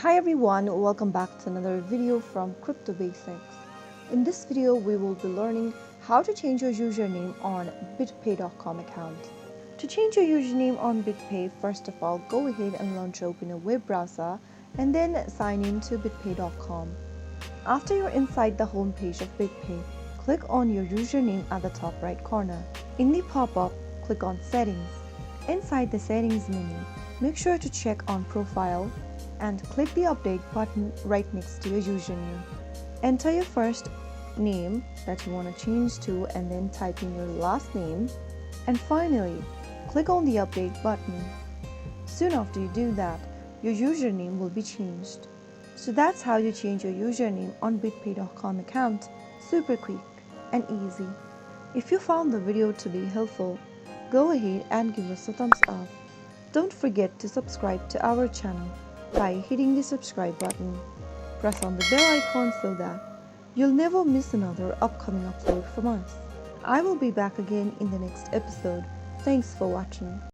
Hi everyone, welcome back to another video from Crypto Basics. In this video, we will be learning how to change your username on BitPay.com account. To change your username on BitPay, first of all, go ahead and launch open a web browser and then sign in to BitPay.com. After you're inside the home page of BitPay, click on your username at the top right corner. In the pop-up, click on Settings. Inside the Settings menu, make sure to check on Profile and click the update button right next to your username. Enter your first name that you want to change to and then type in your last name, and finally click on the update button. Soon after you do that, your username will be changed. So that's how you change your username on BitPay.com account, super quick and easy. If you found the video to be helpful, go ahead and give us a thumbs up. Don't forget to subscribe to our channel by hitting the subscribe button. Press on the bell icon so that you'll never miss another upcoming upload from us. I will be back again in the next episode. Thanks for watching.